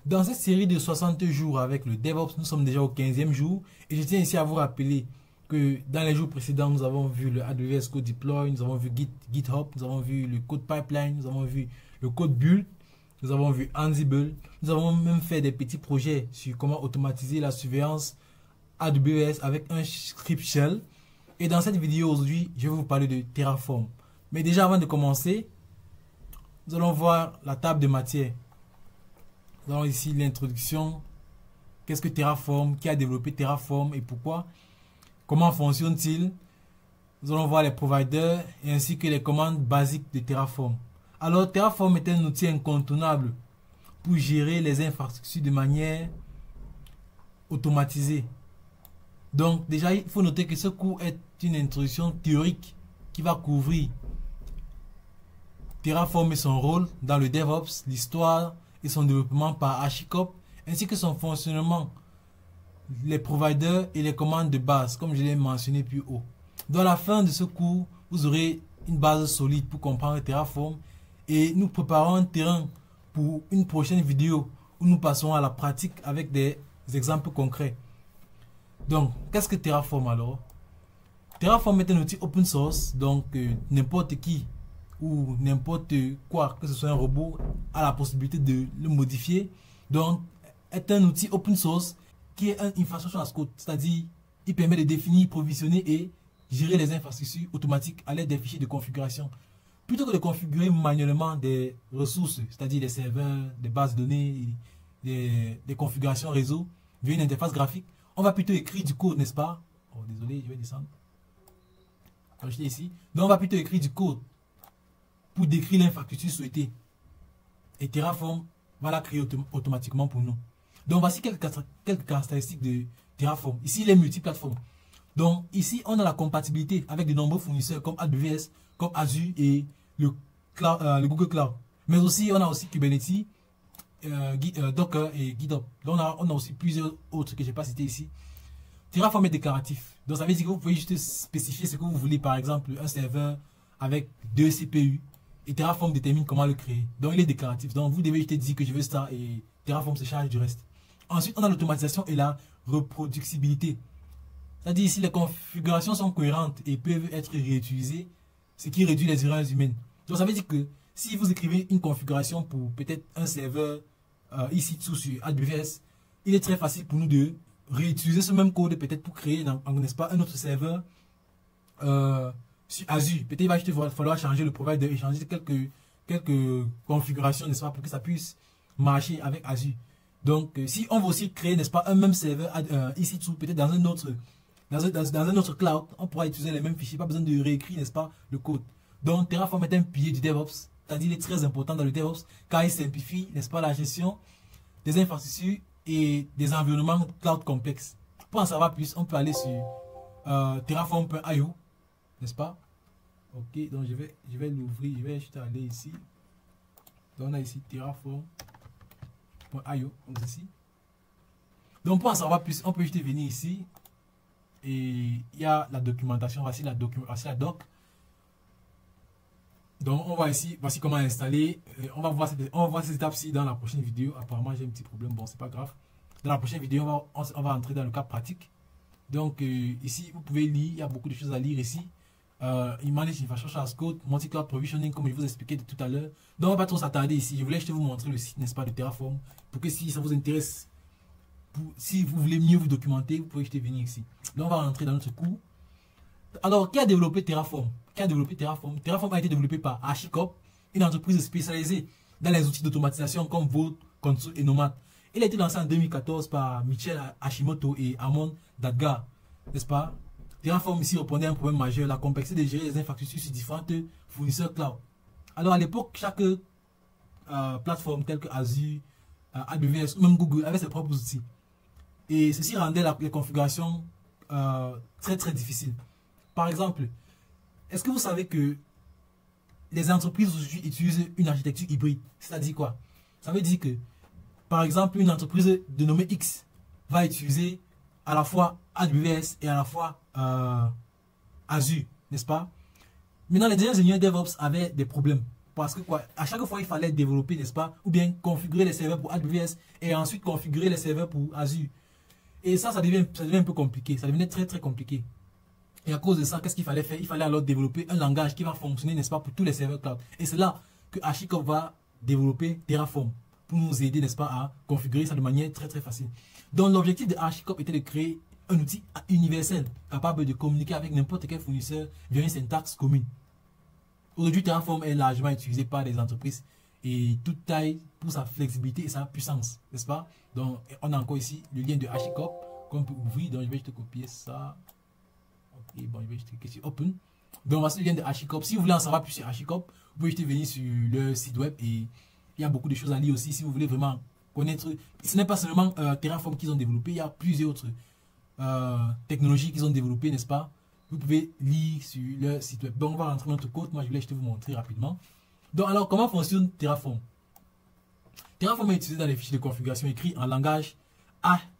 Dans cette série de 60 jours avec le DevOps, nous sommes déjà au 15e jour et je tiens ici à vous rappeler que dans les jours précédents, nous avons vu le AWS Code Deploy, nous avons vu GitHub, nous avons vu le code pipeline, nous avons vu le code build, nous avons vu Ansible, nous avons même fait des petits projets sur comment automatiser la surveillance AWS avec un script shell. Et dans cette vidéo aujourd'hui, je vais vous parler de Terraform. Mais déjà avant de commencer, nous allons voir la table de matière. Nous avons ici l'introduction. Qu'est-ce que Terraform? Qui a développé Terraform et pourquoi? Comment fonctionne-t-il? Nous allons voir les providers et ainsi que les commandes basiques de Terraform. Alors, Terraform est un outil incontournable pour gérer les infrastructures de manière automatisée. Donc, déjà, il faut noter que ce cours est une introduction théorique qui va couvrir Terraform et son rôle dans le DevOps, l'histoire et son développement par HashiCorp, ainsi que son fonctionnement, les providers et les commandes de base, comme je l'ai mentionné plus haut. Dans la fin de ce cours, vous aurez une base solide pour comprendre Terraform et nous préparons un terrain pour une prochaine vidéo où nous passerons à la pratique avec des exemples concrets. Donc, qu'est-ce que Terraform alors? Terraform est un outil open source, donc n'importe qui ou n'importe quoi, que ce soit un robot, a la possibilité de le modifier. Donc, est un outil open source qui est une infrastructure as code, c'est-à-dire il permet de définir, provisionner et gérer les infrastructures automatiques à l'aide des fichiers de configuration. Plutôt que de configurer manuellement des ressources, c'est-à-dire des serveurs, des bases de données, des configurations réseau via une interface graphique, on va plutôt écrire du code, n'est-ce pas? Oh, désolé, je vais descendre. Rajouter ici. Donc, on va plutôt écrire du code pour décrire l'infrastructure souhaitée. Et Terraform va la créer automatiquement pour nous. Donc, voici quelques caractéristiques de Terraform. Ici, il est multiplateforme. Donc, ici, on a la compatibilité avec de nombreux fournisseurs comme AWS, comme Azure et le Google Cloud. Mais aussi, on a aussi Kubernetes, Docker et GitHub. Donc, on a aussi plusieurs autres que je n'ai pas cités ici. Terraform est déclaratif. Donc, ça veut dire que vous pouvez juste spécifier ce que vous voulez. Par exemple, un serveur avec 2 CPU. Et Terraform détermine comment le créer. Donc, il est déclaratif. Donc, vous devez juste dire que je veux ça et Terraform se charge du reste. Ensuite, on a l'automatisation et la reproducibilité. C'est-à-dire, si les configurations sont cohérentes et peuvent être réutilisées, ce qui réduit les erreurs humaines. Donc, ça veut dire que si vous écrivez une configuration pour peut-être un serveur ici dessous sur AWS, il est très facile pour nous de réutiliser ce même code peut-être pour créer, n'est-ce pas, un autre serveur sur Azure. Peut-être il va juste falloir changer le provider et changer quelques configurations, n'est-ce pas, pour que ça puisse marcher avec Azure. Donc, si on veut aussi créer, n'est-ce pas, un même serveur ici dessous, peut-être dans un autre cloud, on pourra utiliser les mêmes fichiers, pas besoin de réécrire, n'est-ce pas, le code. Donc, Terraform est un pilier du DevOps, c'est-à-dire il est très important dans le DevOps, car il simplifie, n'est-ce pas, la gestion des infrastructures et des environnements cloud complexes. Pour en savoir plus, on peut aller sur terraform.io, n'est-ce pas? Ok, donc je vais l'ouvrir, je vais juste aller ici. Donc, on a ici terraform.io, donc ici. Donc, pour en savoir plus, on peut juste venir ici. Et il y a la documentation, voici la doc. Donc, on voit ici, voici comment installer. On va voir ces étapes-ci dans la prochaine vidéo. Apparemment, j'ai un petit problème, bon, c'est pas grave. Dans la prochaine vidéo, on va entrer dans le cas pratique. Donc, ici, vous pouvez lire, il y a beaucoup de choses à lire ici. Il manage infrastructure as code, multi-cloud provisioning, comme je vous expliquais tout à l'heure. Donc, on ne va pas trop s'attarder ici. Je voulais juste vous montrer le site, n'est-ce pas, de Terraform, pour que si ça vous intéresse, si vous voulez mieux vous documenter, vous pouvez juste venir ici. Donc, on va rentrer dans notre cours. Alors, qui a développé Terraform? Terraform a été développé par HashiCorp, une entreprise spécialisée dans les outils d'automatisation comme Vault, Consul et Nomad. Il a été lancé en 2014 par Michel Hashimoto et Amon Dadgar, n'est-ce pas? Terraform ici répondait à un problème majeur, la complexité de gérer les infrastructures sur différents fournisseurs cloud. Alors, à l'époque, chaque plateforme telle que Azure, AWS ou même Google avait ses propres outils. Et ceci rendait les configurations très très difficiles. Par exemple, est-ce que vous savez que les entreprises aujourd'hui utilisent une architecture hybride? C'est-à-dire quoi? Ça veut dire que, par exemple, une entreprise de nommé X va utiliser à la fois AWS et à la fois Azure, n'est-ce pas? Maintenant, les ingénieurs DevOps avaient des problèmes. Parce que quoi, à chaque fois, il fallait développer, n'est-ce pas, ou bien configurer les serveurs pour AWS et ensuite configurer les serveurs pour Azure. Et ça devient un peu compliqué. Ça devenait très, très compliqué. Et à cause de ça, qu'est-ce qu'il fallait faire? Il fallait alors développer un langage qui va fonctionner, n'est-ce pas, pour tous les serveurs cloud. Et c'est là que HashiCorp va développer Terraform pour nous aider, n'est-ce pas, à configurer ça de manière très, très facile. Donc, l'objectif de HashiCorp était de créer un outil universel capable de communiquer avec n'importe quel fournisseur via une syntaxe commune. Aujourd'hui, Terraform est largement utilisé par les entreprises et toute taille pour sa flexibilité et sa puissance, n'est-ce pas? Donc, on a encore ici le lien de HashiCorp qu'on peut ouvrir. Donc, je vais juste copier ça. Ok, bon, je vais juste cliquer sur Open. Donc, voici le lien de HashiCorp. Si vous voulez en savoir plus sur HashiCorp, vous pouvez juste venir sur le site web et il y a beaucoup de choses à lire aussi si vous voulez vraiment connaître. Ce n'est pas seulement Terraform qu'ils ont développé, il y a plusieurs autres technologies qu'ils ont développées, n'est-ce pas? Vous pouvez lire sur le site web. Donc, on va rentrer dans notre code. Moi, je voulais juste vous montrer rapidement. Donc, alors, comment fonctionne Terraform? Terraform est utilisé dans les fichiers de configuration écrits en langage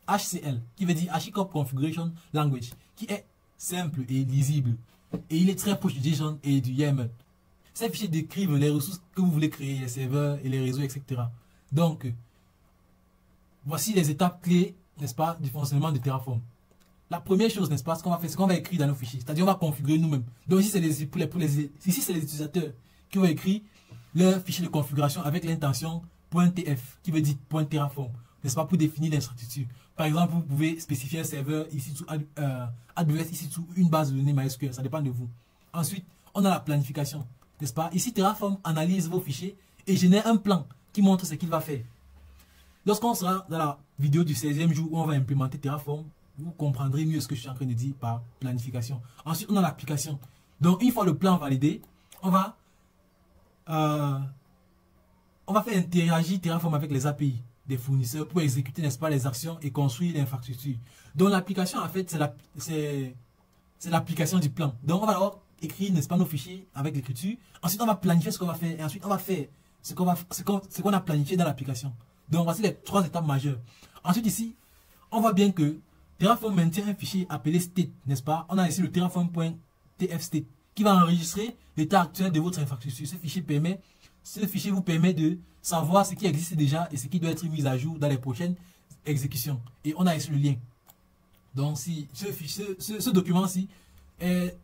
HCL, qui veut dire HashiCorp Configuration Language, qui est simple et lisible. Et il est très proche du JSON et du YAML. Ces fichiers décrivent les ressources que vous voulez créer, les serveurs et les réseaux, etc. Donc, voici les étapes clés, n'est-ce pas, du fonctionnement de Terraform. La première chose, n'est-ce pas, ce qu'on va faire, c'est qu'on va écrire dans nos fichiers. C'est-à-dire, on va configurer nous-mêmes. Donc, ici, c'est les utilisateurs qui vont écrire leur fichier de configuration avec l'intention .tf, qui veut dire .terraform, n'est-ce pas, pour définir l'infrastructure. Par exemple, vous pouvez spécifier un serveur ici sous AWS, ici sous une base de données MySQL, ça dépend de vous. Ensuite, on a la planification, n'est-ce pas. Ici, Terraform analyse vos fichiers et génère un plan qui montre ce qu'il va faire. Lorsqu'on sera dans la vidéo du 16e jour où on va implémenter Terraform, vous comprendrez mieux ce que je suis en train de dire par planification. Ensuite, on a l'application. Donc, une fois le plan validé, on va faire interagir Terraform avec les API des fournisseurs pour exécuter, n'est-ce pas, les actions et construire l'infrastructure. Donc, l'application, en fait, c'est l'application du plan. Donc, on va d'abord écrire, n'est-ce pas, nos fichiers avec l'écriture. Ensuite, on va planifier ce qu'on va faire. Et ensuite, on va faire ce qu'on a planifié dans l'application. Donc, voici les 3 étapes majeures. Ensuite, ici, on voit bien que Terraform maintient un fichier appelé state, n'est-ce pas? On a ici le terraform.tfstate qui va enregistrer l'état actuel de votre infrastructure. Ce fichier vous permet de savoir ce qui existe déjà et ce qui doit être mis à jour dans les prochaines exécutions. Et on a ici le lien. Donc, si ce document-ci est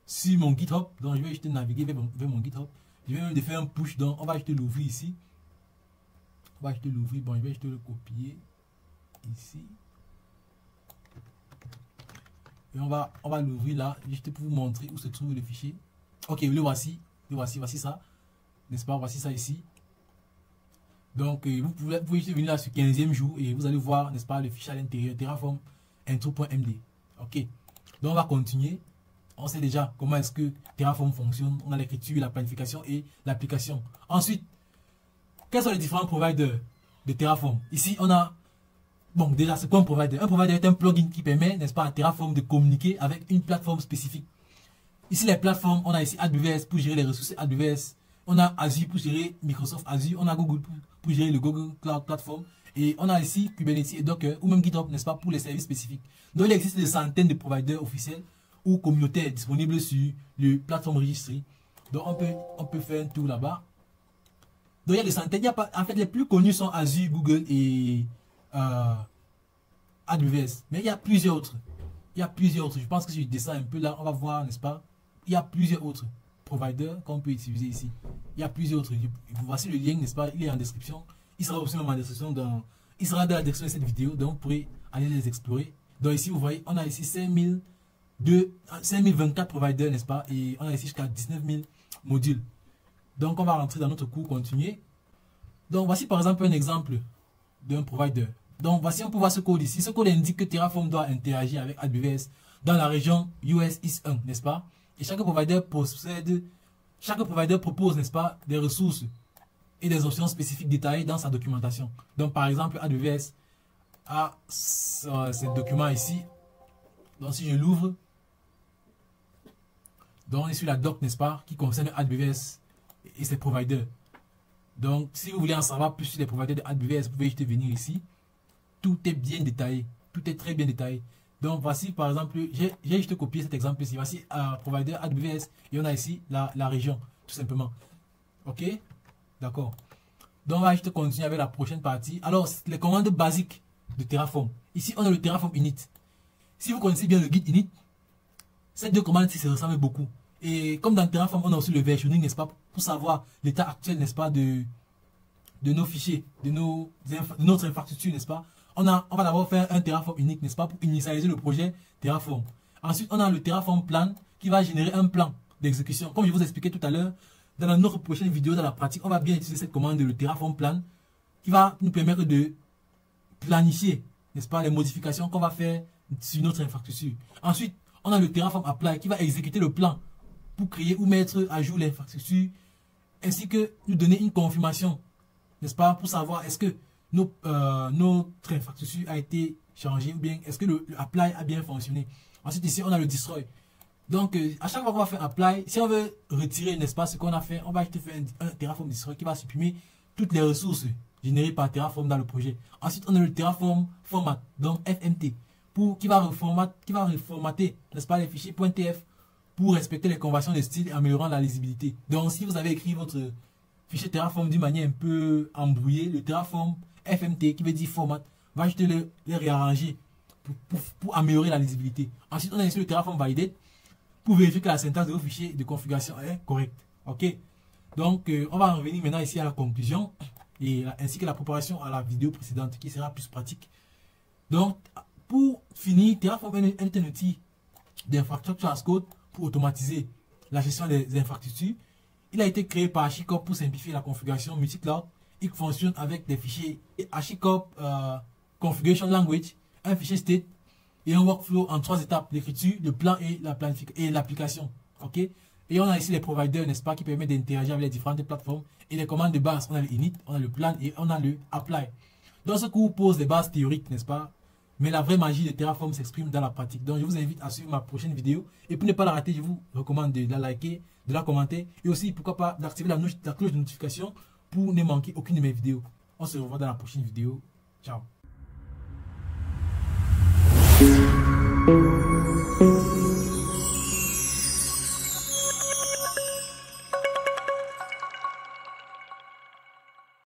sur mon GitHub, donc je vais juste naviguer vers mon GitHub. Je vais même faire un push, donc on va juste l'ouvrir ici. On va juste l'ouvrir, bon, je vais juste le copier ici. Et on va l'ouvrir là, juste pour vous montrer où se trouve le fichier. Ok, le voici. Voici ça. N'est-ce pas? Voici ça ici. Donc, vous pouvez venir là sur 15e jour et vous allez voir, n'est-ce pas, le fichier à l'intérieur, Terraform intro.md. Ok. Donc, on va continuer. On sait déjà comment est-ce que Terraform fonctionne. On a l'écriture, la planification et l'application. Ensuite, quels sont les différents providers de Terraform? Ici, on a... Bon, déjà, c'est quoi un provider? Un provider est un plugin qui permet, n'est-ce pas, à Terraform de communiquer avec une plateforme spécifique. Ici, les plateformes, on a ici AWS pour gérer les ressources AWS. On a Azure pour gérer Microsoft Azure. On a Google pour gérer le Google Cloud Platform. Et on a ici Kubernetes et Docker ou même GitHub, n'est-ce pas, pour les services spécifiques. Donc, il existe des centaines de providers officiels ou communautaires disponibles sur le plateforme registry. Donc, on peut faire un tour là-bas. Donc, il y a des centaines. En fait, les plus connus sont Azure, Google et AWS. Mais il y a plusieurs autres. Je pense que si je descends un peu là, on va voir, n'est-ce pas? Il y a plusieurs autres providers qu'on peut utiliser ici. Il y a plusieurs autres. Voici le lien, n'est-ce pas? Il est en description. Il sera aussi en description il sera dans la description de cette vidéo. Donc, vous pourrez aller les explorer. Donc, ici, vous voyez, on a ici 5024 providers, n'est-ce pas? Et on a ici jusqu'à 19 000 modules. Donc, on va rentrer dans notre cours, continuer. Donc, voici par exemple un exemple d'un provider. Donc, voici, on peut voir ce code ici. Ce code indique que Terraform doit interagir avec AWS dans la région US East 1, n'est-ce pas? Et chaque provider propose, n'est-ce pas, des ressources et des options spécifiques détaillées dans sa documentation. Donc, par exemple, AWS a ce document ici. Donc, si je l'ouvre, donc, on est sur la doc, n'est-ce pas, qui concerne AWS et ses providers. Donc, si vous voulez en savoir plus sur les providers de AWS, vous pouvez juste venir ici. Tout est bien détaillé. Tout est très bien détaillé. Donc, voici, par exemple, j'ai juste copié cet exemple ici. Voici un provider AWS et on a ici la région, tout simplement. Ok, d'accord. Donc on va juste continuer avec la prochaine partie. Alors, les commandes basiques de Terraform. Ici, on a le Terraform init. Si vous connaissez bien le guide init, ces deux commandes ici se ressemblent beaucoup. Et comme dans Terraform, on a aussi le versioning, n'est-ce pas, pour savoir l'état actuel, n'est-ce pas, de nos fichiers, de notre infrastructure, n'est-ce pas. On va d'abord faire un Terraform init, n'est-ce pas, pour initialiser le projet Terraform. Ensuite, on a le Terraform plan qui va générer un plan d'exécution. Comme je vous expliquais tout à l'heure, dans notre prochaine vidéo, dans la pratique, on va bien utiliser cette commande, le Terraform plan, qui va nous permettre de planifier, n'est-ce pas, les modifications qu'on va faire sur notre infrastructure. Ensuite, on a le Terraform apply qui va exécuter le plan pour créer ou mettre à jour l'infrastructure, ainsi que nous donner une confirmation, n'est-ce pas, pour savoir est-ce que notre infrastructure a été changée ou bien est-ce que le apply a bien fonctionné. Ensuite, ici, on a le destroy. Donc, à chaque fois qu'on va faire apply, si on veut retirer, n'est-ce pas, ce qu'on a fait, on va juste faire un Terraform destroy qui va supprimer toutes les ressources générées par Terraform dans le projet. Ensuite, on a le Terraform format, donc FMT, qui va reformater, n'est-ce pas, les fichiers .tf pour respecter les conventions de style et améliorant la lisibilité. Donc, si vous avez écrit votre fichier Terraform d'une manière un peu embrouillée, le Terraform FMT, qui veut dire format, va juste les réarranger pour améliorer la lisibilité. Ensuite, on a ici le Terraform validate pour vérifier que la syntaxe de vos fichiers de configuration est correcte. Ok. Donc, on va revenir maintenant ici à la conclusion et ainsi que la préparation à la vidéo précédente qui sera plus pratique. Donc, pour finir, Terraform est un outil d'infrastructure as code pour automatiser la gestion des infrastructures. Il a été créé par HashiCorp pour simplifier la configuration multi-cloud. Il fonctionne avec des fichiers HashiCorp Configuration Language, un fichier state et un workflow en 3 étapes, l'écriture, le plan et l'application. Ok. Et on a ici les providers, n'est-ce pas, qui permettent d'interagir avec les différentes plateformes. Et les commandes de base, on a le init, on a le plan et on a le apply. Dans ce cours, pose les bases théoriques, n'est-ce pas. Mais la vraie magie de Terraform s'exprime dans la pratique. Donc je vous invite à suivre ma prochaine vidéo. Et pour ne pas la rater, je vous recommande de la liker, de la commenter. Et aussi, pourquoi pas, d'activer la cloche de notification pour ne manquer aucune de mes vidéos. On se revoit dans la prochaine vidéo. Ciao.